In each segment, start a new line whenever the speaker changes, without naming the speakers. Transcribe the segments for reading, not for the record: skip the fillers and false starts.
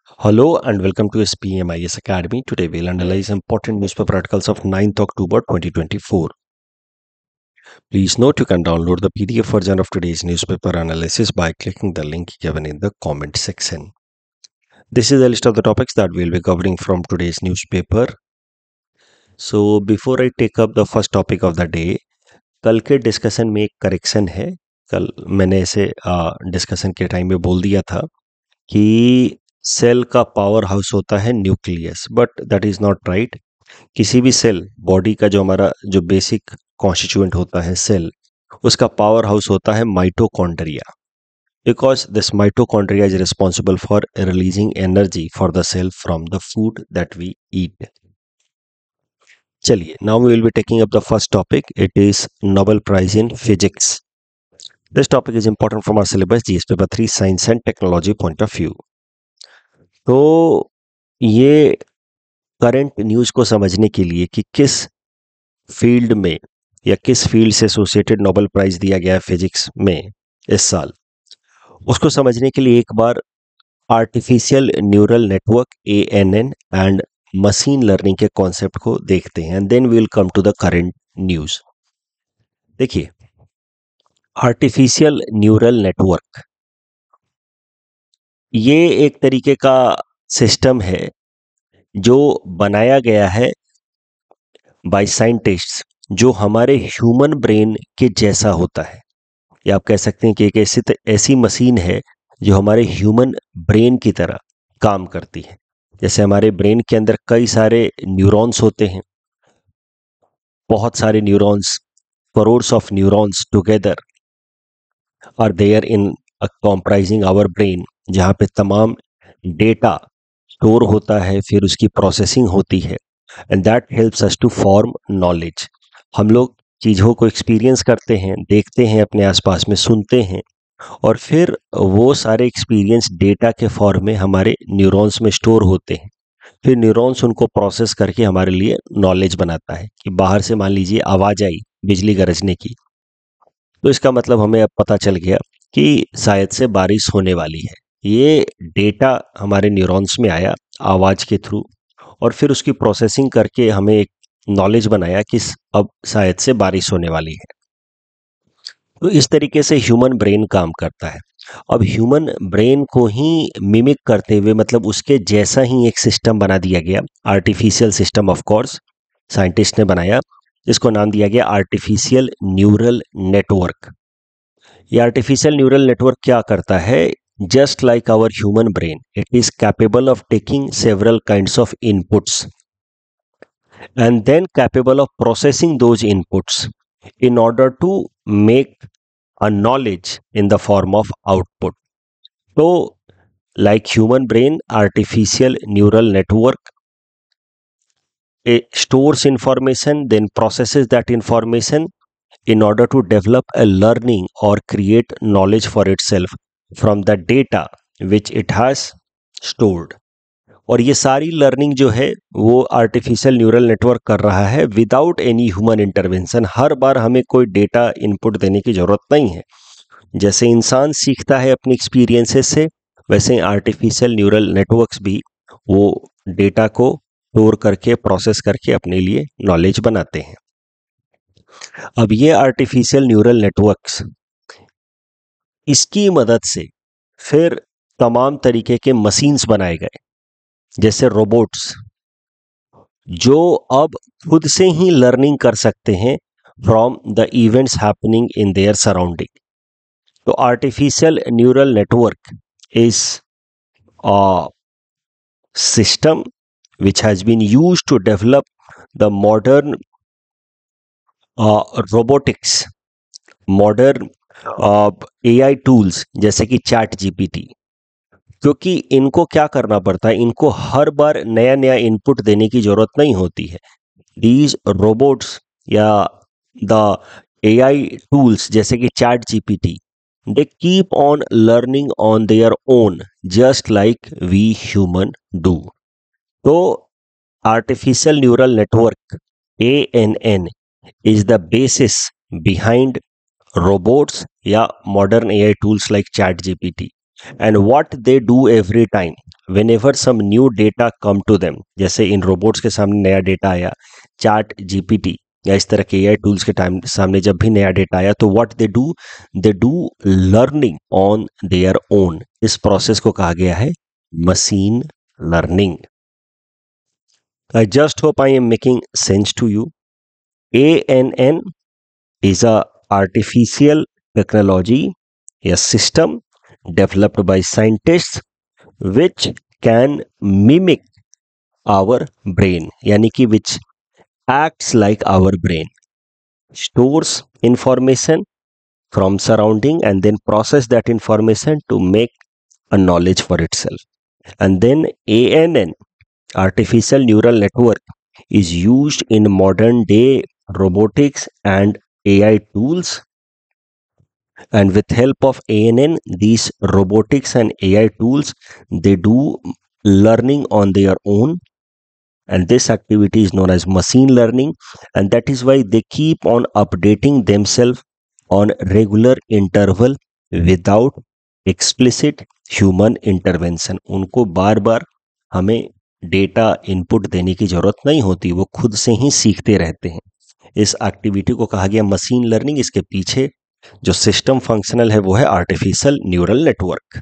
Hello and welcome to SPMIS Academy. Today we'll analyze important newspaper articles of 9th October 2024. Please note you can download the PDF version of today's newspaper analysis by clicking the link given in the comment section. This is a list of the topics that we'll be covering from today's newspaper. So before I take up the first topic of the day, कल के discussion में एक correction है. कल मैंने ऐसे discussion के time में बोल दिया था कि सेल का पावर हाउस होता है nucleus, but that is not right. किसी भी सेल, बॉडी का जो हमारा जो बेसिक कॉन्स्टिट्यूएंट होता है सेल, उसका पावर हाउस होता है mitochondria, because this mitochondria is responsible for releasing energy for the cell from the food that we eat. चलिए, now we will be taking up the first topic. It is Nobel prize in physics. This topic is important from our syllabus GS paper 3 science and technology point of view. तो ये current news को समझने के लिए कि किस field में या किस फील्ड से एसोसिएटेड नोबेल प्राइज दिया गया है फिजिक्स में इस साल, उसको समझने के लिए एक बार artificial neural network ANN and machine learning के कॉन्सेप्ट को देखते हैं and then we will come to the current news. देखिए, आर्टिफिशियल न्यूरल नेटवर्क ये एक तरीके का सिस्टम है जो बनाया गया है बाय साइंटिस्ट्स, जो हमारे ह्यूमन ब्रेन के जैसा होता है. या आप कह सकते हैं कि एक ऐसी मशीन है जो हमारे ह्यूमन ब्रेन की तरह काम करती है. जैसे हमारे ब्रेन के अंदर कई सारे न्यूरॉन्स होते हैं, बहुत सारे neurons, crores of neurons together are there in comprising our brain, जहाँ पे तमाम डेटा स्टोर होता है, फिर उसकी प्रोसेसिंग होती है and that helps us to form knowledge. हम लोग चीज़ों को एक्सपीरियंस करते हैं, देखते हैं, अपने आसपास में सुनते हैं, और फिर वो सारे एक्सपीरियंस डेटा के फॉर्म में हमारे न्यूरॉन्स में स्टोर होते हैं. फिर न्यूरॉन्स उनको प्रोसेस करके हमारे लिए नॉलेज बनाता है. कि बाहर से मान लीजिए आवाज़ आई बिजली गरजने की, तो इसका मतलब हमें अब पता चल गया कि शायद से बारिश होने वाली है. ये डेटा हमारे न्यूरॉन्स में आया आवाज़ के थ्रू, और फिर उसकी प्रोसेसिंग करके हमें एक नॉलेज बनाया कि अब शायद से बारिश होने वाली है. तो इस तरीके से ह्यूमन ब्रेन काम करता है. अब ह्यूमन ब्रेन को ही मिमिक करते हुए, मतलब उसके जैसा ही एक सिस्टम बना दिया गया, artificial system of course scientist ने बनाया, जिसको नाम दिया गया आर्टिफिशियल न्यूरल नेटवर्क. ये आर्टिफिशियल न्यूरल नेटवर्क क्या करता है? Just like our human brain, it is capable of taking several kinds of inputs and then capable of processing those inputs in order to make a knowledge in the form of output. So, like human brain, artificial neural network, it stores information, then processes that information in order to develop a learning or create knowledge for itself from the data which it has stored. और ये सारी learning जो है वो artificial neural network कर रहा है without any human intervention. हर बार हमें कोई डेटा इनपुट देने की ज़रूरत नहीं है. जैसे इंसान सीखता है अपनी एक्सपीरियंसेस से, वैसे ही आर्टिफिशियल न्यूरल नेटवर्क्स भी वो डेटा को स्टोर करके, प्रोसेस करके अपने लिए नॉलेज बनाते हैं. अब ये आर्टिफिशियल न्यूरल नेटवर्क्स, इसकी मदद से फिर तमाम तरीके के मशीन्स बनाए गए, जैसे रोबोट्स, जो अब खुद से ही लर्निंग कर सकते हैं from the events happening in their surrounding. तो artificial neural network is a system which has been used to develop the modern robotics, modern AI tools जैसे कि ChatGPT. क्योंकि इनको क्या करना पड़ता है, इनको हर बार नया नया इनपुट देने की जरूरत नहीं होती है. दीज रोबोट्स या द AI टूल्स जैसे कि ChatGPT, they keep on learning on their own just like we human do. तो artificial neural network ANN is the basis behind robots या modern AI tools like ChatGPT. And what they do every time, whenever some new data come to them, जैसे इन robots के सामने नया data आया, chat GPT या इस तरह के एआई टूल्स के सामने जब भी नया डेटा आया, तो what they do learning on their own. इस प्रोसेस को कहा गया है machine learning. I just hope I am making sense to you. ANN is a artificial technology, a system developed by scientists which can mimic our brain, यानी कि which acts like our brain, stores information from surrounding and then process that information to make a knowledge for itself. And then ANN, artificial neural network, is used in modern day robotics and AI tools. And with help of ANN, these robotics and AI tools, they do learning on their own, and this activity is known as machine learning, and that is why they keep on updating themselves on regular interval without explicit human intervention. उनको बार बार हमें data input देने की जरूरत नहीं होती, वो खुद से ही सीखते रहते हैं. इस एक्टिविटी को कहा गया मशीन लर्निंग. इसके पीछे जो सिस्टम फंक्शनल है वो है आर्टिफिशियल न्यूरल नेटवर्क.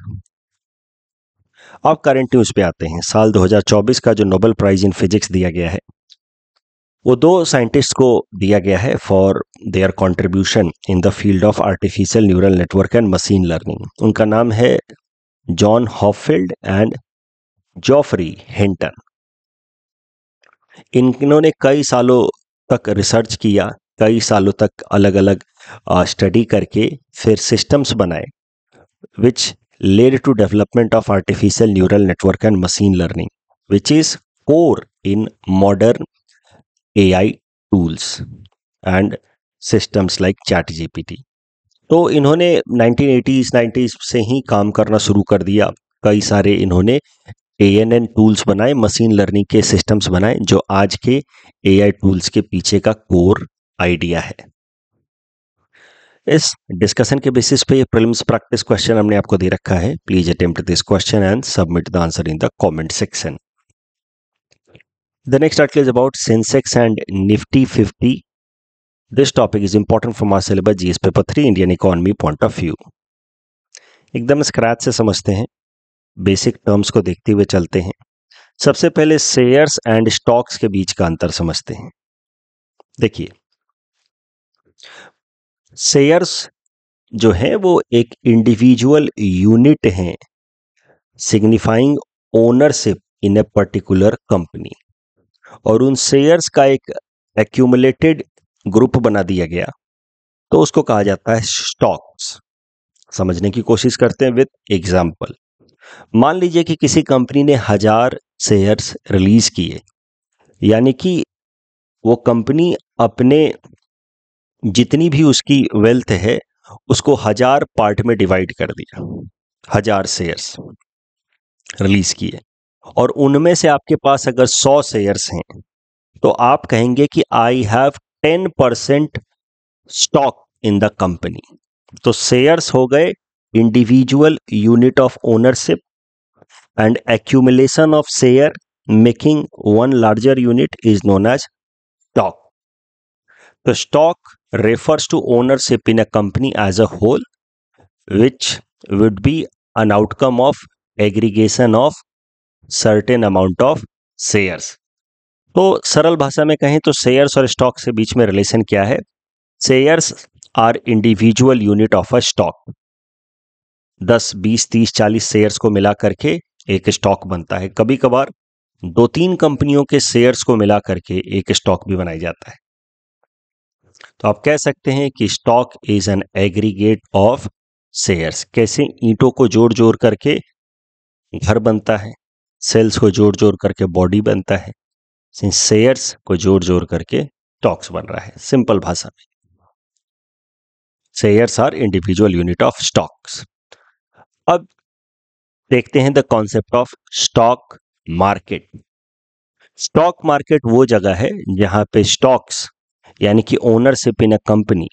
अब करंट न्यूज पे आते हैं. साल 2024 का जो नोबेल प्राइज इन फिजिक्स दिया गया है वो दो साइंटिस्ट को दिया गया है for their contribution in the field of artificial neural network and machine learning. उनका नाम है जॉन हॉफील्ड एंड जॉफरी हिंटन. इन्होंने कई सालों तक रिसर्च किया, कई सालों तक अलग अलग स्टडी करके फिर सिस्टम्स बनाए विच led to development of artificial neural network and machine learning, which is core in modern AI tools and systems like ChatGPT. तो इन्होंने 1980s 90s से ही काम करना शुरू कर दिया. कई सारे इन्होंने ANN टूल्स बनाए, मशीन लर्निंग के सिस्टम्स बनाए, जो आज के AI टूल्स के पीछे का कोर आइडिया है. इस डिस्कशन के बेसिस पे ये प्रीलिम्स प्रैक्टिस क्वेश्चन हमने आपको दे रखा है. Please attempt this question and submit the answer in the comment section. The next article is about Sensex and Nifty 50. This topic is important for my syllabus GS paper 3 Indian economy point of view. एकदम scratch से समझते हैं, basic terms को देखते हुए चलते हैं. सबसे पहले शेयर्स एंड स्टॉक्स के बीच का अंतर समझते हैं. देखिए, शेयर्स जो है वो एक इंडिविजुअल यूनिट है signifying ownership in a particular company, और उन शेयर्स का एक एक्यूमुलेटेड ग्रुप बना दिया गया तो उसको कहा जाता है स्टॉक्स. समझने की कोशिश करते हैं विद एग्जांपल. मान लीजिए कि किसी कंपनी ने 1000 शेयर्स रिलीज किए, यानी कि वो कंपनी अपने जितनी भी उसकी वेल्थ है उसको 1000 पार्ट में डिवाइड कर दिया. 1000 शेयर्स रिलीज किए और उनमें से आपके पास अगर 100 शेयर्स हैं तो आप कहेंगे कि I have 10% stock in the company. तो शेयर्स हो गए individual unit of ownership and accumulation of share making one larger unit is known as stock. तो stock refers to ownership in a company as a whole, which would be an outcome of aggregation of certain amount of shares. तो सरल भाषा में कहें तो shares और stock के बीच में रिलेशन क्या है? Shares are individual unit of a stock. 10, 20, 30, 40 shares को मिला करके एक स्टॉक बनता है. कभी कभार 2-3 कंपनियों के शेयर्स को मिला करके एक स्टॉक भी बनाया जाता है. तो आप कह सकते हैं कि stock is an aggregate of shares. कैसे ईंटों को जोड़ जोड़ करके घर बनता है, सेल्स को जोड़ जोड़ करके बॉडी बनता है, शेयर्स को जोड़ जोड़ करके स्टॉक्स बन रहा है. सिंपल भाषा में shares are individual unit of stocks. अब देखते हैं the concept of stock market. Stock market वो जगह है जहां पे स्टॉक्स यानी कि ownership in a company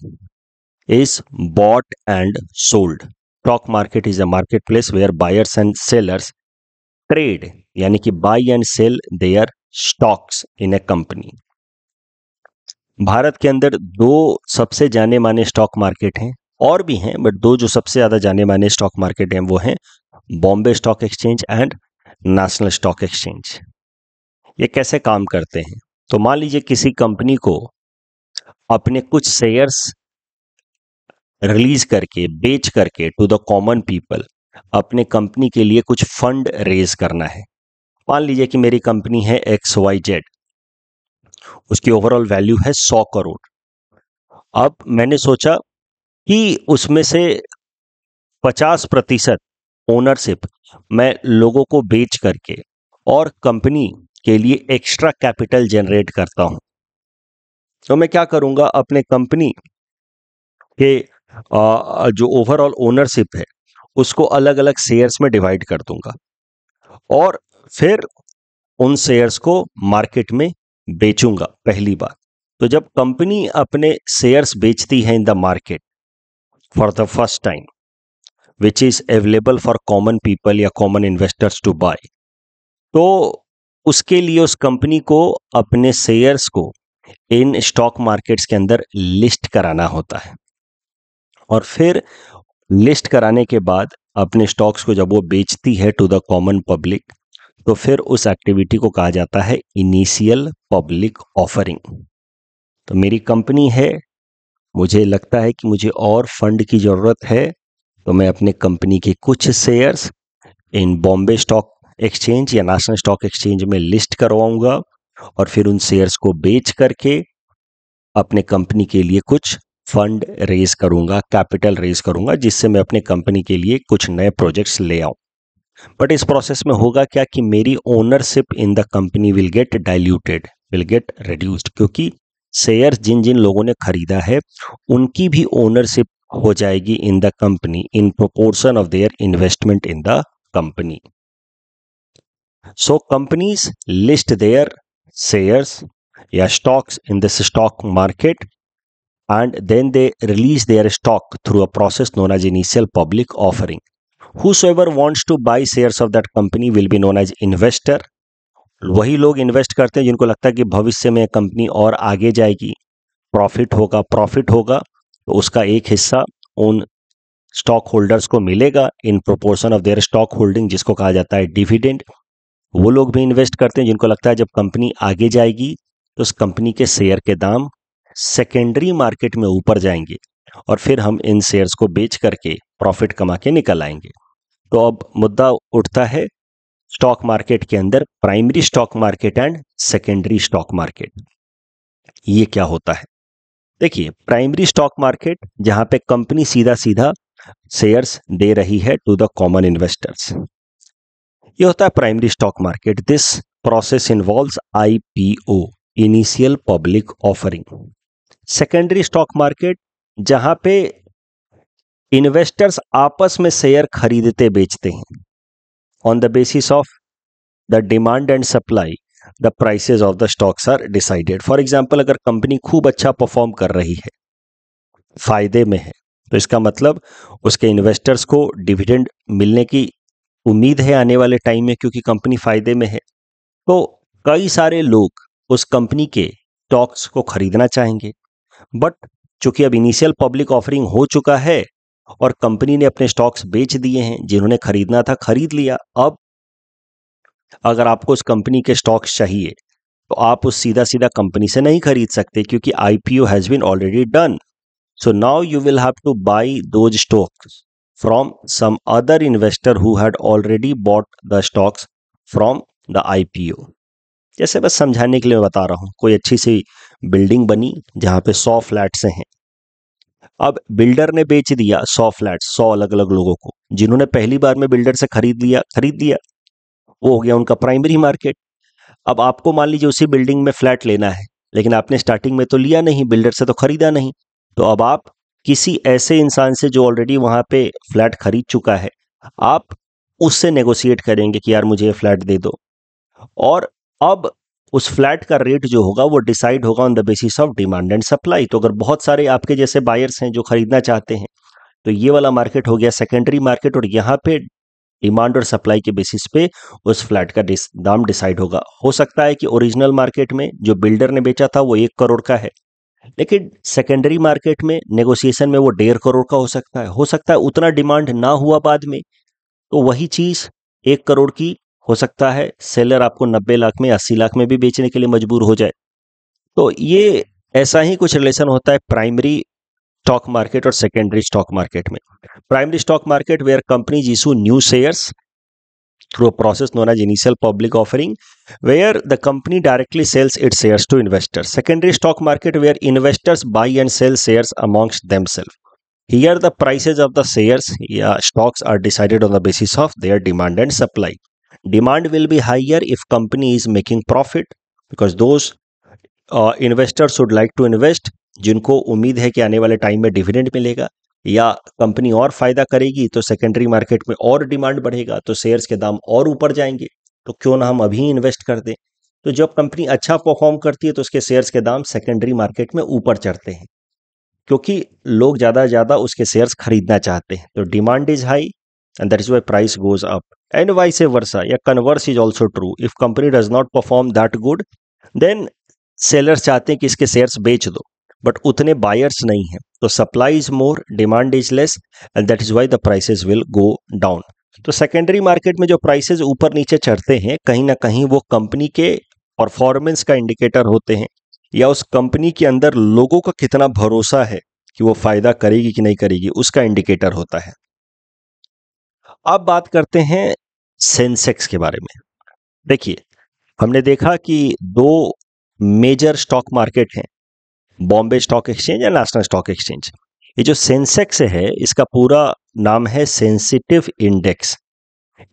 is bought and sold. Stock market is a marketplace where buyers and sellers trade यानी कि buy and sell their stocks in a company. Bharat के अंदर दो सबसे जाने माने स्टॉक मार्केट हैं, और भी हैं बट दो जो सबसे ज्यादा जाने माने स्टॉक मार्केट हैं वो हैं Bombay stock exchange and national stock exchange. ये कैसे काम करते हैं? तो मान लीजिए किसी कंपनी को अपने कुछ शेयर्स रिलीज करके बेच करके टू द कॉमन पीपल अपने कंपनी के लिए कुछ फंड रेज करना है। मान लीजिए कि मेरी कंपनी है XYZ, उसकी ओवरऑल वैल्यू है 100 करोड़। अब मैंने सोचा कि उसमें से 50% ओनरशिप मैं लोगों को बेच करके और कंपनी के लिए एक्स्ट्रा कैपिटल जनरेट करता हूं। तो मैं क्या करूंगा, अपने कंपनी के जो ओवरऑल ओनरशिप है उसको अलग अलग शेयर्स में डिवाइड कर दूंगा और फिर उन शेयर्स को मार्केट में बेचूंगा पहली बार। तो जब कंपनी अपने शेयर्स बेचती है इन the market for the first time which is available for common people या कॉमन इन्वेस्टर्स टू बाय, तो उसके लिए उस कंपनी को अपने शेयर्स को इन स्टॉक मार्केट्स के अंदर लिस्ट कराना होता है। और फिर लिस्ट कराने के बाद अपने स्टॉक्स को जब वो बेचती है टू द कॉमन पब्लिक, तो फिर उस एक्टिविटी को कहा जाता है इनिशियल पब्लिक ऑफरिंग। तो मेरी कंपनी है, मुझे लगता है कि मुझे और फंड की जरूरत है, तो मैं अपने कंपनी के कुछ shares in Bombay stock exchange या नेशनल स्टॉक एक्सचेंज में लिस्ट करवाऊंगा और फिर उन शेयर्स को बेच करके अपने कंपनी के लिए कुछ फंड रेज करूंगा, कैपिटल रेज करूंगा, जिससे मैं अपने कंपनी के लिए कुछ नए प्रोजेक्ट्स ले आऊं। बट इस प्रोसेस में होगा क्या कि मेरी ownership in the company will get diluted, will get reduced, क्योंकि शेयर्स जिन जिन लोगों ने खरीदा है उनकी भी ओनरशिप हो जाएगी इन the company in proportion of their investment in the company. So companies list there shares या stocks in this stock market and then they release their stock through a process known as initial public offering. Whosoever wants to buy shares of that company will be known as investor. वही लोग invest करते हैं जिनको लगता है कि भविष्य में कंपनी और आगे जाएगी, प्रॉफिट होगा तो उसका एक हिस्सा उन स्टॉक होल्डर्स को मिलेगा in proportion of their stock holding, जिसको कहा जाता है डिविडेंड। वो लोग भी इन्वेस्ट करते हैं जिनको लगता है जब कंपनी आगे जाएगी तो उस कंपनी के शेयर के दाम सेकेंडरी मार्केट में ऊपर जाएंगे और फिर हम इन शेयर्स को बेच करके प्रॉफिट कमा के निकल आएंगे। तो अब मुद्दा उठता है स्टॉक मार्केट के अंदर primary stock market and secondary stock market, ये क्या होता है? देखिए, प्राइमरी स्टॉक मार्केट जहां पे कंपनी सीधा सीधा शेयर्स दे रही है टू द कॉमन इन्वेस्टर्स, ये होता है primary stock market. This process involves IPO, initial public offering. Secondary stock market जहां पे इन्वेस्टर्स आपस में शेयर खरीदते बेचते हैं on the basis of the demand and supply, the prices of the stocks are decided. For example, अगर company खूब अच्छा परफॉर्म कर रही है, फायदे में है, तो इसका मतलब उसके इन्वेस्टर्स को डिविडेंड मिलने की उम्मीद है आने वाले टाइम में, क्योंकि कंपनी फायदे में है। तो कई सारे लोग उस कंपनी के स्टॉक्स को खरीदना चाहेंगे। बट चूंकि अब इनिशियल पब्लिक ऑफरिंग हो चुका है और कंपनी ने अपने स्टॉक्स बेच दिए हैं, जिन्होंने खरीदना था खरीद लिया। अब अगर आपको उस कंपनी के स्टॉक्स चाहिए तो आप उस सीधा सीधा कंपनी से नहीं खरीद सकते, क्योंकि IPO has been already done. So now you will have to buy those stocks from some other investor who had already bought the stocks from the IPO। जैसे बस समझाने के लिए मैं बता रहा हूं, कोई अच्छी सी बिल्डिंग बनी जहां पे 100 फ्लैट्स हैं। अब बिल्डर ने बेच दिया 100 फ्लैट्स 100 अलग अलग लोगों को, जिन्होंने पहली बार में बिल्डर से खरीद लिया, वो हो गया उनका प्राइमरी मार्केट। अब आपको मान लीजिए उसी बिल्डिंग में फ्लैट लेना है, लेकिन आपने स्टार्टिंग में तो लिया नहीं, बिल्डर से तो खरीदा नहीं, तो अब आप किसी ऐसे इंसान से जो ऑलरेडी वहां पे फ्लैट खरीद चुका है, आप उससे नेगोशिएट करेंगे कि यार मुझे ये फ्लैट दे दो, और अब उस फ्लैट का रेट जो होगा वो डिसाइड होगा on the basis of demand and supply. तो अगर बहुत सारे आपके जैसे बायर्स हैं जो खरीदना चाहते हैं, तो ये वाला मार्केट हो गया सेकेंडरी मार्केट, और यहाँ पे डिमांड और सप्लाई के बेसिस पे उस फ्लैट का दाम डिसाइड होगा। हो सकता है कि ओरिजिनल मार्केट में जो बिल्डर ने बेचा था वो 1 करोड़ का है, लेकिन सेकेंडरी मार्केट में नेगोशिएशन में वो 1.5 करोड़ का हो सकता है उतना डिमांड ना हुआ बाद में, तो वही चीज 1 करोड़ की हो सकता है सेलर आपको 90 लाख में 80 लाख में भी बेचने के लिए मजबूर हो जाए। तो ये ऐसा ही कुछ रिलेशन होता है प्राइमरी स्टॉक मार्केट और सेकेंडरी स्टॉक मार्केट में। Primary stock market where companies issue new shares through a process known as initial public offering, where the company directly sells its shares to investors. Secondary stock market where investors buy and sell shares amongst themselves. Here the prices of the shares stocks are decided on the basis of their demand and supply. Demand will be higher if company is making profit, because those investors would like to invest जिनको उम्मीद है कि आने वाले time में dividend मिलेगा या company और फायदा करेगी, तो सेकेंडरी मार्केट में और डिमांड बढ़ेगा तो शेयर्स के दाम और ऊपर जाएंगे, तो क्यों ना हम अभी इन्वेस्ट कर दें। तो जब कंपनी अच्छा परफॉर्म करती है तो उसके शेयर्स के दाम सेकेंडरी मार्केट में ऊपर चढ़ते हैं, क्योंकि लोग ज़्यादा से ज़्यादा उसके शेयर्स खरीदना चाहते हैं। तो demand is high and that is why price goes up and vice versa, या converse is also true. If company does not perform that good then sellers चाहते हैं कि इसके शेयर्स बेच दो, बट उतने बायर्स नहीं हैं, तो supply is more, demand is less and that is why the prices will go down. तो सेकेंडरी मार्केट में जो प्राइसेस ऊपर नीचे चढ़ते हैं कहीं ना कहीं वो कंपनी के परफॉर्मेंस का इंडिकेटर होते हैं, या उस कंपनी के अंदर लोगों का कितना भरोसा है कि वो फायदा करेगी कि नहीं करेगी उसका इंडिकेटर होता है। अब बात करते हैं सेंसेक्स के बारे में। देखिए, हमने देखा कि दो मेजर स्टॉक मार्केट हैं, बॉम्बे स्टॉक एक्सचेंज या नेशनल स्टॉक एक्सचेंज। ये जो सेंसेक्स है इसका पूरा नाम है sensitive index.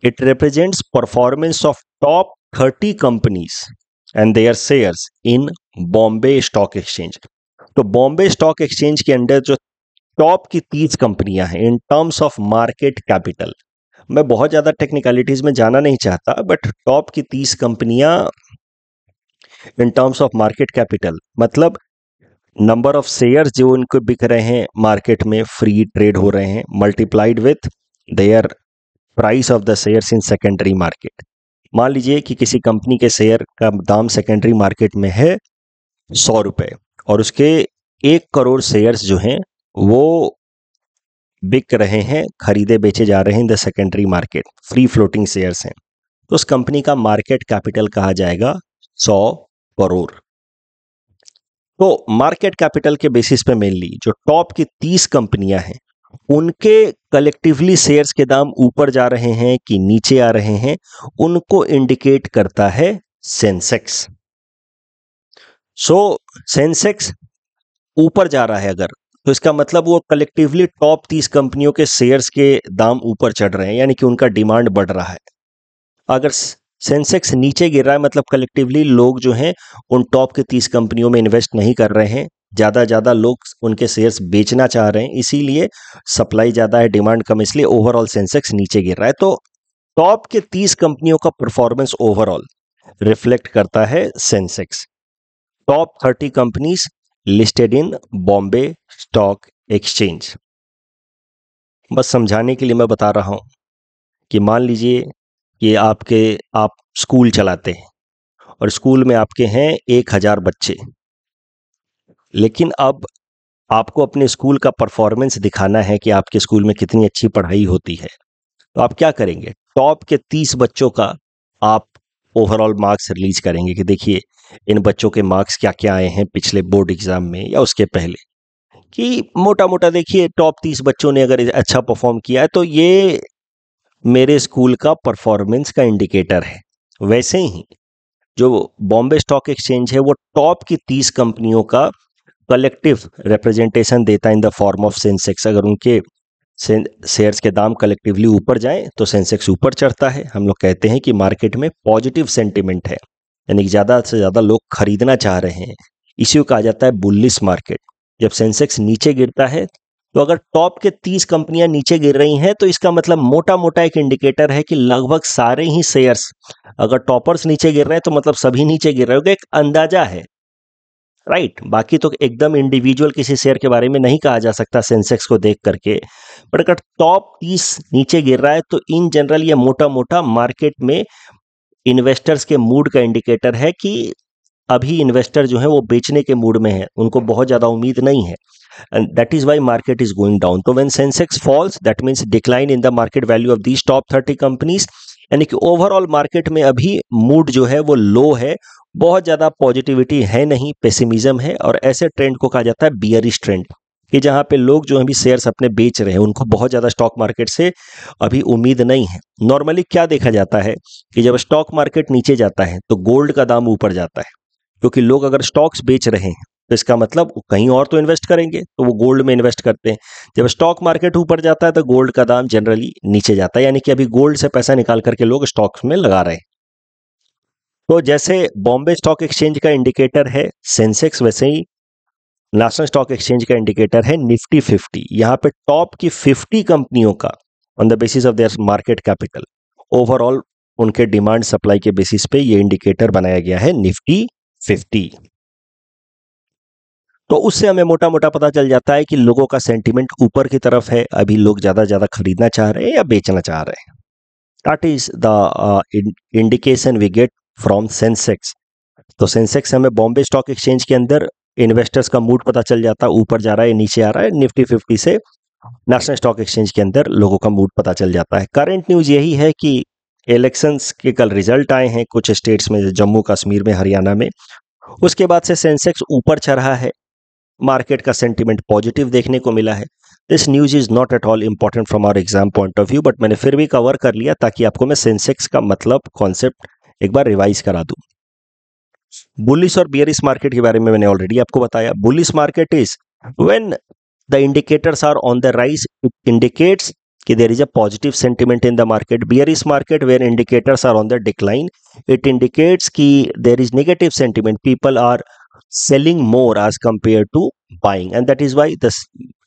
It represents performance of top 30 companies and there shares in Bombay stock exchange. तो बॉम्बे स्टॉक एक्सचेंज के अंदर जो टॉप की 30 कंपनियां हैं in terms of market capital, मैं बहुत ज्यादा टेक्निकलिटीज में जाना नहीं चाहता, बट टॉप की 30 कंपनियां in terms of market capital मतलब नंबर ऑफ शेयर्स जो उनको बिक रहे हैं मार्केट में, फ्री ट्रेड हो रहे हैं, multiplied with their price of the shares in secondary market. मान लीजिए कि किसी कंपनी के शेयर का दाम सेकेंडरी मार्केट में है 100 रुपए और उसके 1 करोड़ शेयर्स जो हैं वो बिक रहे हैं, खरीदे बेचे जा रहे हैं in the secondary market, free floating shares हैं, तो उस कंपनी का मार्केट कैपिटल कहा जाएगा 100 करोड़। तो मार्केट कैपिटल के बेसिस पे मेनली जो टॉप की 30 कंपनियां हैं उनके कलेक्टिवली शेयर्स के दाम ऊपर जा रहे हैं कि नीचे आ रहे हैं, उनको इंडिकेट करता है सेंसेक्स। सो सेंसेक्स ऊपर जा रहा है अगर, तो इसका मतलब वो कलेक्टिवली टॉप 30 कंपनियों के शेयर्स के दाम ऊपर चढ़ रहे हैं, यानी कि उनका डिमांड बढ़ रहा है। अगर सेंसेक्स नीचे गिर रहा है मतलब कलेक्टिवली लोग जो हैं उन टॉप के 30 कंपनियों में इन्वेस्ट नहीं कर रहे हैं, ज़्यादा लोग उनके शेयर्स बेचना चाह रहे हैं, इसीलिए सप्लाई ज़्यादा है, डिमांड कम, इसलिए ओवरऑल सेंसेक्स नीचे गिर रहा है। तो टॉप के 30 कंपनियों का परफॉर्मेंस ओवरऑल रिफ्लेक्ट करता है Sensex. Top 30 companies listed in Bombay stock exchange. बस समझाने के लिए मैं बता रहा हूं कि मान लीजिए कि आप स्कूल चलाते हैं और स्कूल में आपके हैं 1000 बच्चे, लेकिन अब आपको अपने स्कूल का परफॉर्मेंस दिखाना है कि आपके स्कूल में कितनी अच्छी पढ़ाई होती है, तो आप क्या करेंगे? टॉप के 30 बच्चों का आप ओवरऑल मार्क्स रिलीज करेंगे कि देखिए इन बच्चों के मार्क्स क्या क्या आए हैं पिछले बोर्ड एग्जाम में या उसके पहले, कि मोटा मोटा देखिए टॉप 30 बच्चों ने अगर अच्छा परफॉर्म किया है तो ये मेरे स्कूल का परफॉर्मेंस का इंडिकेटर है। वैसे ही जो बॉम्बे स्टॉक एक्सचेंज है वो टॉप की 30 कंपनियों का कलेक्टिव रिप्रेजेंटेशन देता है in the form of Sensex. अगर उनके शेयर्स के दाम कलेक्टिवली ऊपर जाएं तो सेंसेक्स ऊपर चढ़ता है। हम लोग कहते हैं कि मार्केट में पॉजिटिव सेंटिमेंट है, यानी कि ज़्यादा से ज़्यादा लोग खरीदना चाह रहे हैं, इसी को कहा जाता है बुलिश मार्केट। जब सेंसेक्स नीचे गिरता है तो अगर टॉप के 30 कंपनियां नीचे गिर रही हैं तो इसका मतलब मोटा मोटा एक इंडिकेटर है कि लगभग सारे ही शेयर्स, अगर टॉपर्स नीचे गिर रहे हैं तो मतलब सभी नीचे गिर रहे होंगे, एक अंदाजा है। राइट। बाकी तो एकदम इंडिविजुअल किसी शेयर के बारे में नहीं कहा जा सकता सेंसेक्स को देख करके, बट अगर टॉप 30 नीचे गिर रहा है तो इन जनरल ये मोटा मोटा मार्केट में इन्वेस्टर्स के मूड का इंडिकेटर है कि अभी इन्वेस्टर जो है वो बेचने के मूड में है, उनको बहुत ज्यादा उम्मीद नहीं है, and that is why market is going down. तो when Sensex falls that means decline in the market value of these top 30 companies, यानी कि ओवरऑल मार्केट में अभी मूड जो है वो लो है, बहुत ज्यादा पॉजिटिविटी है नहीं, पेसिमिज्म है, और ऐसे ट्रेंड को कहा जाता है बियरिश ट्रेंड, कि जहां पे लोग जो अभी शेयर्स अपने बेच रहे हैं उनको बहुत ज्यादा स्टॉक मार्केट से अभी उम्मीद नहीं है। नॉर्मली क्या देखा जाता है कि जब स्टॉक मार्केट नीचे जाता है तो गोल्ड का दाम ऊपर जाता है, क्योंकि लोग अगर स्टॉक्स बेच रहे हैं तो इसका मतलब कहीं और तो इन्वेस्ट करेंगे, तो वो गोल्ड में इन्वेस्ट करते हैं। जब स्टॉक मार्केट ऊपर जाता है तो गोल्ड का दाम जनरली नीचे जाता है, यानी कि अभी गोल्ड से पैसा निकाल करके लोग स्टॉक्स में लगा रहे हैं। तो जैसे बॉम्बे स्टॉक एक्सचेंज का इंडिकेटर है सेंसेक्स, वैसे ही नेशनल स्टॉक एक्सचेंज का इंडिकेटर है निफ्टी 50। यहाँ पे टॉप की 50 कंपनियों का on the basis of their market capital, overall उनके डिमांड सप्लाई के बेसिस पे ये इंडिकेटर बनाया गया है निफ्टी 50। तो उससे हमें मोटा मोटा पता चल जाता है कि लोगों का सेंटीमेंट ऊपर की तरफ है, अभी लोग ज्यादा खरीदना चाह रहे हैं या बेचना चाह रहे हैं। That is the indication we get from Sensex. तो सेंसेक्स हमें बॉम्बे स्टॉक एक्सचेंज के अंदर इन्वेस्टर्स का मूड पता चल जाता है, ऊपर जा रहा है नीचे आ रहा है। निफ्टी 50 से नेशनल स्टॉक एक्सचेंज के अंदर लोगों का मूड पता चल जाता है। करंट न्यूज यही है कि इलेक्शंस के कल रिजल्ट आए हैं कुछ स्टेट्स में, जम्मू कश्मीर में, हरियाणा में। उसके बाद से सेंसेक्स ऊपर चढ़ा है, मार्केट का सेंटीमेंट पॉजिटिव देखने को मिला है। This news is not at all important from our exam point of view, but मैंने फिर भी कवर कर लिया ताकि आपको मैं सेंसेक्स का मतलब कॉन्सेप्ट एक बार रिवाइज करा दूं। बुलिश और बियरिश मार्केट के बारे में मैंने ऑलरेडी आपको बताया। Bullish market is when the indicators are on the rise, it indicates कि there is a positive sentiment in the market. Bearish market where indicators are on the decline, it indicates कि there is negative sentiment, people are selling more as compared to buying, and that is why the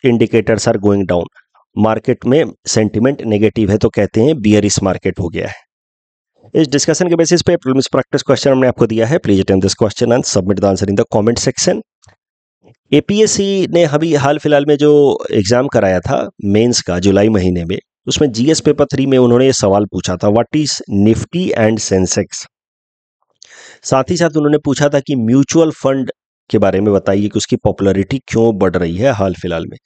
indicators are going down. Market में sentiment negative है तो कहते हैं bearish market हो गया है। इस डिस्कशन के बेसिस पे प्रीलिम्स प्रैक्टिस क्वेश्चन हमने आपको दिया है। Please attempt this question and submit the answer in the comment section. APSC ने अभी हाल फिलहाल में जो एग्जाम कराया था मेंस का जुलाई महीने में, उसमें जीएस पेपर 3 में उन्होंने ये सवाल पूछा था, what is Nifty and Sensex. साथ ही साथ उन्होंने पूछा था कि म्यूचुअल फंड के बारे में बताइए कि उसकी पॉपुलैरिटी क्यों बढ़ रही है हाल फिलहाल में।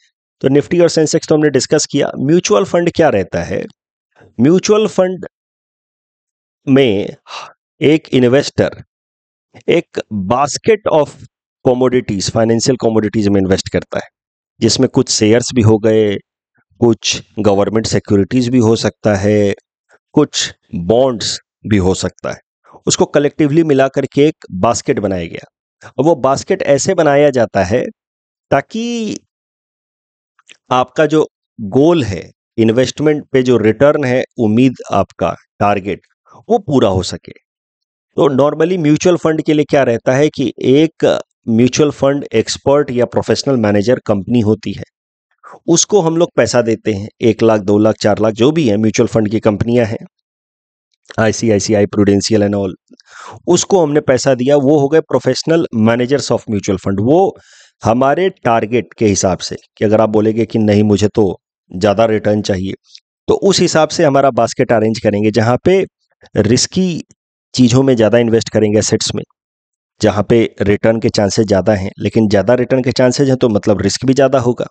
तो निफ्टी और सेंसेक्स तो हमने डिस्कस किया। म्यूचुअल फंड क्या रहता है? म्यूचुअल फंड में एक इन्वेस्टर एक basket of commodities, financial commodities में इन्वेस्ट करता है, जिसमें कुछ शेयर्स भी हो गए, कुछ गवर्नमेंट सिक्योरिटीज भी हो सकता है, कुछ बॉन्ड्स भी हो सकता है। उसको कलेक्टिवली मिला करके एक बास्केट बनाया गया। और वो बास्केट ऐसे बनाया जाता है ताकि आपका जो गोल है, इन्वेस्टमेंट पे जो रिटर्न है, उम्मीद, आपका टारगेट, वो पूरा हो सके। तो नॉर्मली म्यूचुअल फंड के लिए क्या रहता है कि एक म्यूचुअल फंड एक्सपर्ट या प्रोफेशनल मैनेजर कंपनी होती है, उसको हम लोग पैसा देते हैं, 1 लाख 2 लाख 4 लाख जो भी है, म्यूचुअल फंड की कंपनियां हैं, आईसीआईसीआई, प्रूडेंशियल एंड ऑल, उसको हमने पैसा दिया। वो हो गए professional managers of mutual fund. वो हमारे टारगेट के हिसाब से, कि अगर आप बोलेंगे कि नहीं मुझे तो ज़्यादा रिटर्न चाहिए, तो उस हिसाब से हमारा बास्केट अरेंज करेंगे, जहाँ पे रिस्की चीज़ों में ज़्यादा इन्वेस्ट करेंगे, एसेट्स में, जहाँ पे रिटर्न के चांसेस ज़्यादा हैं। लेकिन ज़्यादा रिटर्न के चांसेस हैं तो मतलब रिस्क भी ज़्यादा होगा।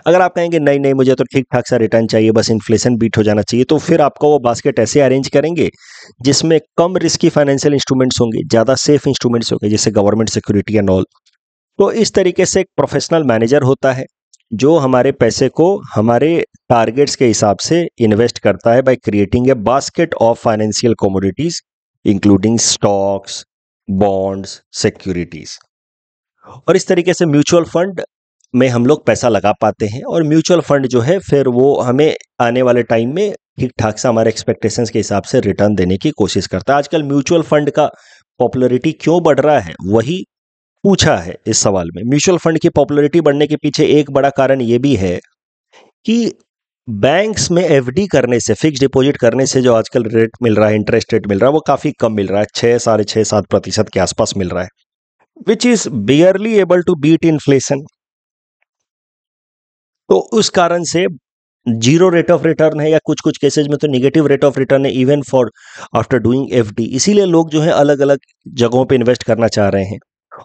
अगर आप कहेंगे नहीं नहीं मुझे तो ठीक ठाक सा रिटर्न चाहिए, बस इन्फ्लेशन बीट हो जाना चाहिए, तो फिर आपका वो बास्केट ऐसे अरेंज करेंगे जिसमें कम रिस्की फाइनेंशियल इंस्ट्रूमेंट्स होंगे, ज़्यादा सेफ इंस्ट्रूमेंट्स होंगे, जैसे गवर्नमेंट सिक्योरिटी एंड ऑल। तो इस तरीके से एक प्रोफेशनल मैनेजर होता है जो हमारे पैसे को हमारे टारगेट्स के हिसाब से इन्वेस्ट करता है by creating a basket of financial commodities including stocks, bonds, securities. और इस तरीके से म्यूचुअल फंड में हम लोग पैसा लगा पाते हैं, और म्यूचुअल फंड जो है फिर वो हमें आने वाले टाइम में ठीक ठाक से हमारे एक्सपेक्टेशंस के हिसाब से रिटर्न देने की कोशिश करता है। आजकल म्यूचुअल फंड का पॉपुलैरिटी क्यों बढ़ रहा है, वही पूछा है इस सवाल में। म्यूचुअल फंड की पॉपुलैरिटी बढ़ने के पीछे एक बड़ा कारण ये भी है कि बैंक्स में एफडी करने से, फिक्स डिपॉजिट करने से जो आजकल रेट मिल रहा है, इंटरेस्ट रेट मिल रहा है, वो काफ़ी कम मिल रहा है, 6, 6.5, 7% के आसपास मिल रहा है। Which is barely able to beat inflation. तो उस कारण से जीरो रेट ऑफ रिटर्न है, या कुछ कुछ केसेस में तो निगेटिव रेट ऑफ रिटर्न है even for after doing FD. इसीलिए लोग जो है अलग अलग जगहों पे इन्वेस्ट करना चाह रहे हैं,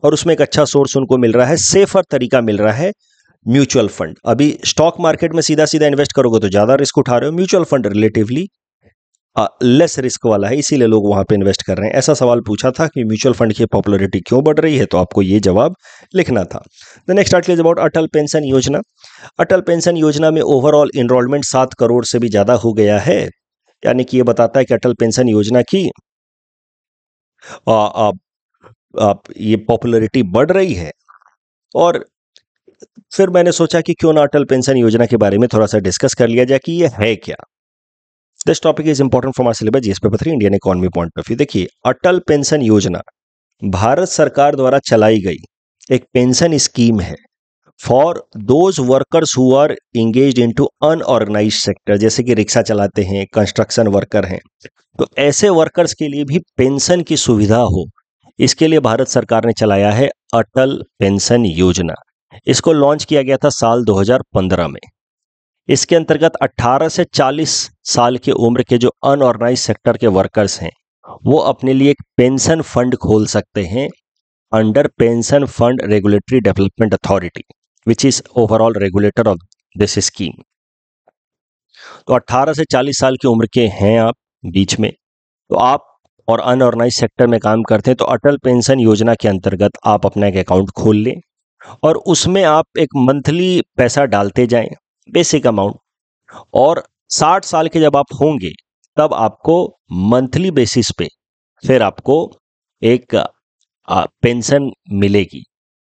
और उसमें एक अच्छा सोर्स उनको मिल रहा है, सेफर तरीका मिल रहा है म्यूचुअल फंड। अभी स्टॉक मार्केट में सीधा सीधा इन्वेस्ट करोगे तो ज्यादा रिस्क उठा रहे हो, mutual fund relatively less risk वाला है, इसीलिए लोग वहां पे इन्वेस्ट कर रहे हैं। ऐसा सवाल पूछा था कि म्यूचुअल फंड की पॉपुलैरिटी क्यों बढ़ रही है, तो आपको ये जवाब लिखना था। The next article is about Atal pension योजना। अटल पेंशन योजना में ओवरऑल इनरोलमेंट 7 करोड़ से भी ज्यादा हो गया है, यानी कि ये बताता है कि अटल पेंशन योजना की ये पॉपुलैरिटी बढ़ रही है। और फिर मैंने सोचा कि क्यों ना अटल पेंशन योजना के बारे में थोड़ा सा डिस्कस कर लिया जाए कि ये है क्या। This topic is important for my syllabus GS paper 3 Indian economy point of view. देखिए, अटल पेंशन योजना भारत सरकार द्वारा चलाई गई एक पेंशन स्कीम है for those workers who are engaged into unorganised sector, जैसे कि रिक्शा चलाते हैं, कंस्ट्रक्शन वर्कर हैं। तो ऐसे वर्कर्स के लिए भी पेंशन की सुविधा हो, इसके लिए भारत सरकार ने चलाया है अटल पेंशन योजना। इसको लॉन्च किया गया था साल 2015 में। इसके अंतर्गत 18 से 40 साल की उम्र के जो अनऑर्गेनाइज सेक्टर के वर्कर्स हैं, वो अपने लिए एक पेंशन फंड खोल सकते हैं under pension fund regulatory development authority, which is overall regulator of this scheme. तो 18 से 40 साल की उम्र के हैं आप बीच में, तो आप और अनऑर्गेनाइज सेक्टर में काम करते हैं, तो अटल पेंशन योजना के अंतर्गत आप अपना एक अकाउंट खोल लें और उसमें आप एक मंथली पैसा डालते जाएं, बेसिक अमाउंट। और 60 साल के जब आप होंगे तब आपको मंथली बेसिस पे फिर आपको एक पेंशन मिलेगी,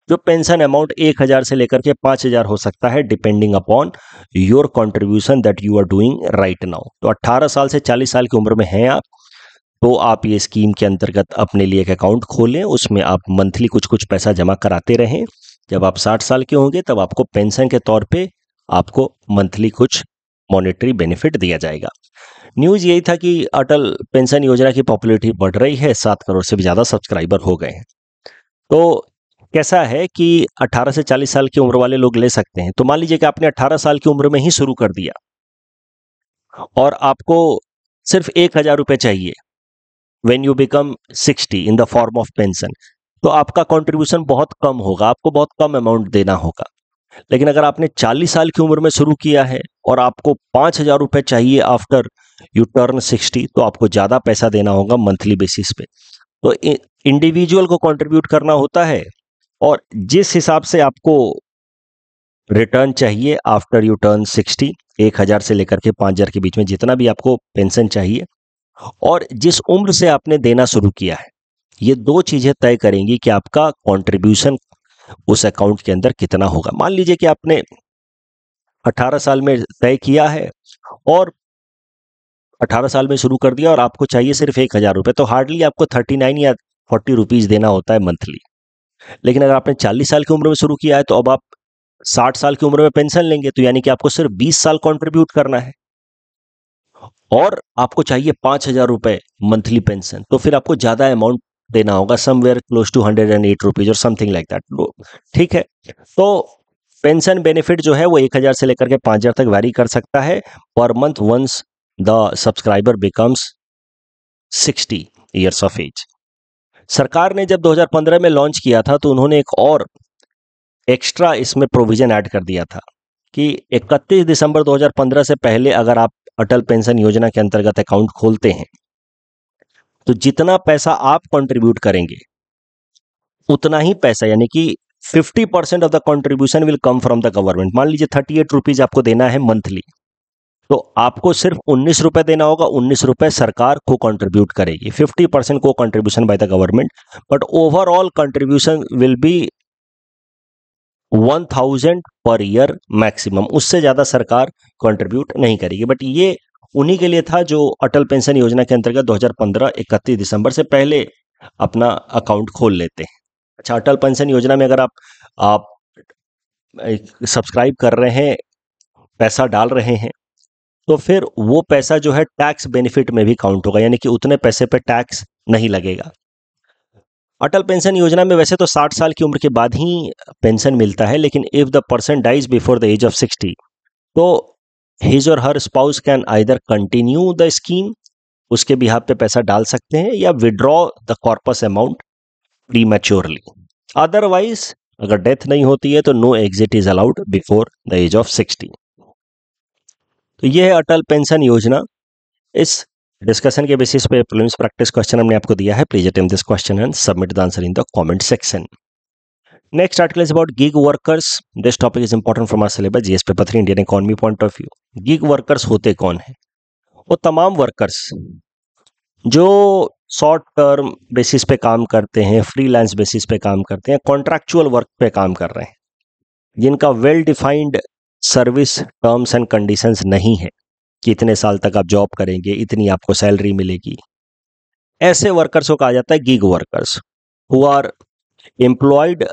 जो पेंशन अमाउंट 1000 से लेकर के 5000 हो सकता है, depending upon your contribution that you are doing right now. तो 18 साल से 40 साल की उम्र में हैं आप, तो आप ये स्कीम के अंतर्गत अपने लिए एक अकाउंट खोलें, उसमें आप मंथली कुछ कुछ पैसा जमा कराते रहें। जब आप 60 साल के होंगे तब आपको पेंशन के तौर पे आपको मंथली कुछ मॉनेटरी बेनिफिट दिया जाएगा। न्यूज़ यही था कि अटल पेंशन योजना की पॉपुलैरिटी बढ़ रही है, 7 करोड़ से भी ज़्यादा सब्सक्राइबर हो गए हैं। तो कैसा है कि 18 से 40 साल की उम्र वाले लोग ले सकते हैं। तो मान लीजिए कि आपने 18 साल की उम्र में ही शुरू कर दिया और आपको सिर्फ 1000 रुपये चाहिए when you become 60 in the form of pension, तो आपका कंट्रीब्यूशन बहुत कम होगा, आपको बहुत कम अमाउंट देना होगा। लेकिन अगर आपने 40 साल की उम्र में शुरू किया है और आपको 5000 रुपये चाहिए आफ्टर यू टर्न 60, तो आपको ज़्यादा पैसा देना होगा मंथली बेसिस पे। तो इंडिविजुअल को कंट्रीब्यूट करना होता है, और जिस हिसाब से आपको रिटर्न चाहिए आफ्टर यू टर्न 60, 1000 से लेकर के 5000 के बीच में जितना भी आपको पेंशन चाहिए, और जिस उम्र से आपने देना शुरू किया है, ये दो चीजें तय करेंगी कि आपका कंट्रीब्यूशन उस अकाउंट के अंदर कितना होगा। मान लीजिए कि आपने 18 साल में तय किया है और 18 साल में शुरू कर दिया और आपको चाहिए सिर्फ 1000 रुपये, तो हार्डली आपको 39 या 40 रुपीज देना होता है मंथली। लेकिन अगर आपने 40 साल की उम्र में शुरू किया है तो अब आप 60 साल की उम्र में पेंशन लेंगे, तो यानी कि आपको सिर्फ 20 साल कंट्रीब्यूट करना है और आपको चाहिए 5000 रुपये मंथली पेंशन, तो फिर आपको ज्यादा अमाउंट देना होगा, समवेयर क्लोज टू 108 रुपीज और समथिंग लाइक दैट। ठीक है, तो पेंशन बेनिफिट जो है वो 1000 से लेकर के 5000 तक वैरी कर सकता है per month once the subscriber becomes 60 years of age. सरकार ने जब 2015 में लॉन्च किया था तो उन्होंने एक और एक्स्ट्रा इसमें प्रोविजन ऐड कर दिया था कि 31 दिसंबर 2015 से पहले अगर आप अटल पेंशन योजना के अंतर्गत अकाउंट खोलते हैं तो जितना पैसा आप कंट्रीब्यूट करेंगे उतना ही पैसा, यानी कि 50% of the contribution will come from the government. मान लीजिए 38 रुपीज आपको देना है मंथली, तो आपको सिर्फ 19 रुपए देना होगा, 19 रुपए सरकार को कंट्रीब्यूट करेगी, 50% को contribution by the government, but overall contribution will be 1000 per year maximum, उससे ज्यादा सरकार कंट्रीब्यूट नहीं करेगी। बट ये उन्हीं के लिए था जो अटल पेंशन योजना के अंतर्गत 2015 31 दिसंबर से पहले अपना अकाउंट खोल लेते हैं। अच्छा, अटल पेंशन योजना में अगर आप सब्सक्राइब कर रहे हैं, पैसा डाल रहे हैं, तो फिर वो पैसा जो है टैक्स बेनिफिट में भी काउंट होगा, यानी कि उतने पैसे पे टैक्स नहीं लगेगा। अटल पेंशन योजना में वैसे तो 60 साल की उम्र के बाद ही पेंशन मिलता है, लेकिन if the person dies before the age of 60 तो his or her spouse can either continue the scheme, उसके बिहाफ पे पैसा डाल सकते हैं, या withdraw the corpus amount prematurely. Otherwise अगर डेथ नहीं होती है तो no exit is allowed before the age of 60। तो ये है अटल पेंशन योजना। इस डिस्कशन के बेसिस पे प्रीलिम्स प्रैक्टिस क्वेश्चन हमने आपको दिया है। Please attempt this question and submit the answer in the comment section. Next article is about gig workers. This topic is important from our syllabus GS paper 3 Indian economy point of view. Gig workers होते कौन है? वो तमाम workers जो short term basis पे काम करते हैं, फ्रीलांस बेसिस पे काम करते हैं, कॉन्ट्रैक्चुअल वर्क पे काम कर रहे हैं, जिनका well defined service terms and conditions नहीं है कि इतने साल तक आप जॉब करेंगे, इतनी आपको सैलरी मिलेगी, ऐसे वर्कर्स को कहा जाता है gig workers, who are employed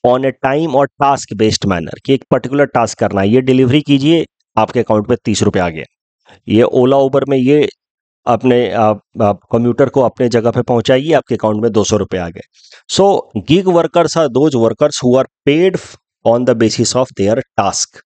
on a time or task based manner, कि एक पर्टिकुलर टास्क करना है, ये डिलीवरी कीजिए, आपके अकाउंट में 30 रुपये आ गए। ये ओला उबर में ये अपने कम्यूटर को अपने जगह पे पहुंचाइए, आपके अकाउंट में 200 रुपये आ गए। So gig workers are those workers who are paid on the basis of their task.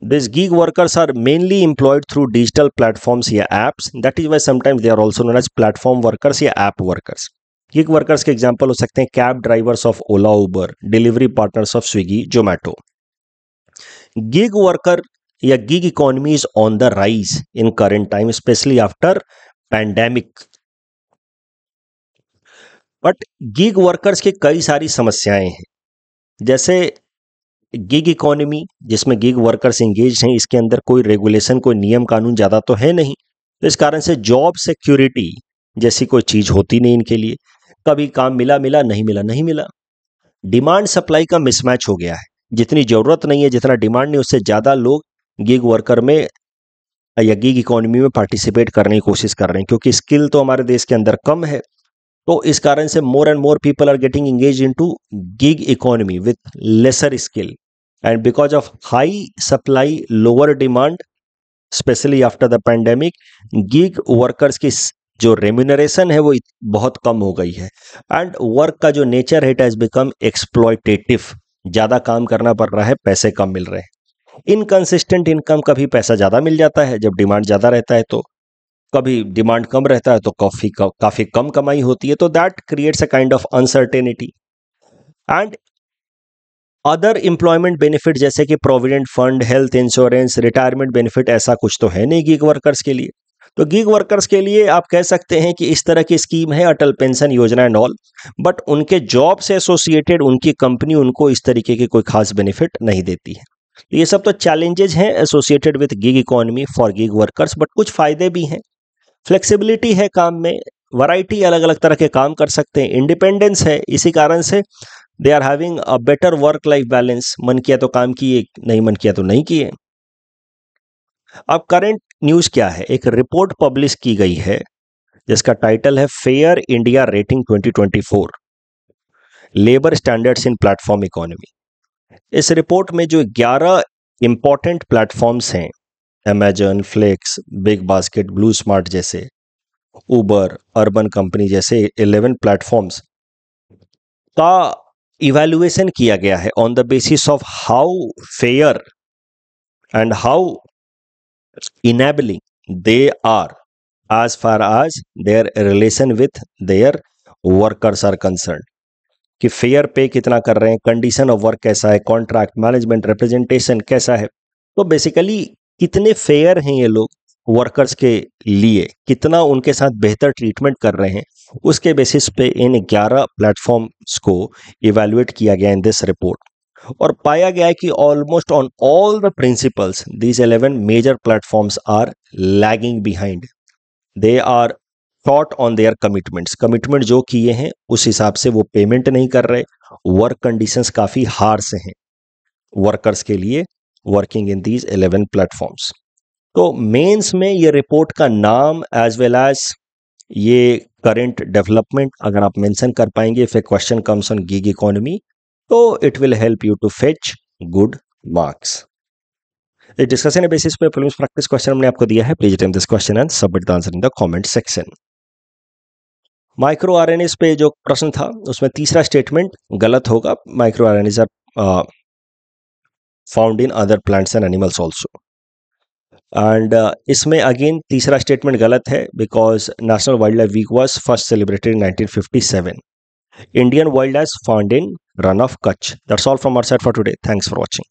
These gig workers are mainly employed through digital platforms या apps. That is why sometimes they are also known as platform workers या app workers. Gig workers के example हो सकते हैं cab drivers of Ola Uber, delivery partners of Swiggy Zomato. Gig worker या gig economy is on the rise in current time, specially after pandemic. But gig workers की कई सारी समस्याएं हैं, जैसे गिग इकोनॉमी जिसमें गिग वर्कर्स एंगेज हैं, इसके अंदर कोई रेगुलेशन, कोई नियम कानून ज़्यादा तो है नहीं, तो इस कारण से जॉब सिक्योरिटी जैसी कोई चीज़ होती नहीं इनके लिए। कभी काम मिला मिला, नहीं मिला नहीं मिला। डिमांड सप्लाई का मिसमैच हो गया है, जितनी ज़रूरत नहीं है, जितना डिमांड नहीं, उससे ज़्यादा लोग गिग वर्कर में या गिग इकोनॉमी में पार्टिसिपेट करने की कोशिश कर रहे हैं, क्योंकि स्किल तो हमारे देश के अंदर कम है। तो इस कारण से more and more people are getting engage into gig economy with lesser skill, and because of high supply lower demand especially after the pandemic, gig workers की जो रेम्यूनरेशन है वो बहुत कम हो गई है, एंड वर्क का जो नेचर है इट हैज बिकम एक्सप्लॉयटेटिव। ज़्यादा काम करना पड़ रहा है, पैसे कम मिल रहे हैं। इनकंसिस्टेंट इनकम, कभी पैसा ज़्यादा मिल जाता है जब डिमांड ज़्यादा रहता है, तो कभी डिमांड कम रहता है तो काफ़ी कम कमाई होती है। तो that creates a kind of uncertainty. And other employment benefit जैसे कि provident fund, health insurance, retirement benefit, ऐसा कुछ तो है नहीं गिग वर्कर्स के लिए। तो गिग वर्कर्स के लिए आप कह सकते हैं कि इस तरह की स्कीम है अटल पेंशन योजना एंड ऑल, बट उनके जॉब से एसोसिएटेड उनकी कंपनी उनको इस तरीके की कोई खास बेनिफिट नहीं देती है। तो ये सब तो चैलेंजेस हैं associated with gig economy for gig workers, but कुछ फायदे भी हैं। फ्लेक्सिबिलिटी है काम में, वैरायटी, अलग अलग तरह के काम कर सकते हैं, इंडिपेंडेंस है, इसी कारण से they are having a better work life balance. मन किया तो काम किए, नहीं मन किया तो नहीं किए। अब करंट न्यूज क्या है? एक रिपोर्ट पब्लिश की गई है जिसका टाइटल है fair India rating 2024 labour standards in platform economy. इस रिपोर्ट में जो 11 इंपॉर्टेंट प्लेटफॉर्म्स हैं, Amazon, Flex, big basket, blue smart जैसे, उबर, अर्बन कंपनी जैसे 11 प्लेटफॉर्म्स का इवैल्यूएशन किया गया है on the basis of how fair and how enabling they are as far as their relation with their workers are concerned, कि fair पे कितना कर रहे हैं, कंडीशन ऑफ वर्क कैसा है, कॉन्ट्रैक्ट मैनेजमेंट, रिप्रेजेंटेशन कैसा है। तो बेसिकली कितने फेयर हैं ये लोग वर्कर्स के लिए, कितना उनके साथ बेहतर ट्रीटमेंट कर रहे हैं, उसके बेसिस पे इन 11 प्लेटफॉर्म्स को इवैल्यूएट किया गया इन दिस रिपोर्ट। और पाया गया है कि almost on all the principles these 11 major platforms are lagging behind. They are short on their commitments, commitment जो किए हैं उस हिसाब से वो पेमेंट नहीं कर रहे। वर्क कंडीशंस काफ़ी हार्श हैं वर्कर्स के लिए वर्किंग इन दीज 11 प्लेटफॉर्म्स। तो मेंस में ये रिपोर्ट का नाम एज वेल एज ये करंट डेवलपमेंट अगर आप मेंशन कर पाएंगे, if a question comes on gig economy, तो it will help you to fetch good marks. इस डिस्कशन के बेसिस पे प्रीलिम्स प्रैक्टिस क्वेश्चन हमने आपको दिया है। Please attempt this question and submit the answer in the comment section. Micro RNAs पे जो प्रश्न था उसमें तीसरा स्टेटमेंट गलत होगा। Micro RNAs are found in other plants and animals also. And इसमें अगेन तीसरा स्टेटमेंट गलत है because national wildlife week was first celebrated in 1957. Indian wild as found in Run of Kutch. That's all from our side for today. Thanks for watching.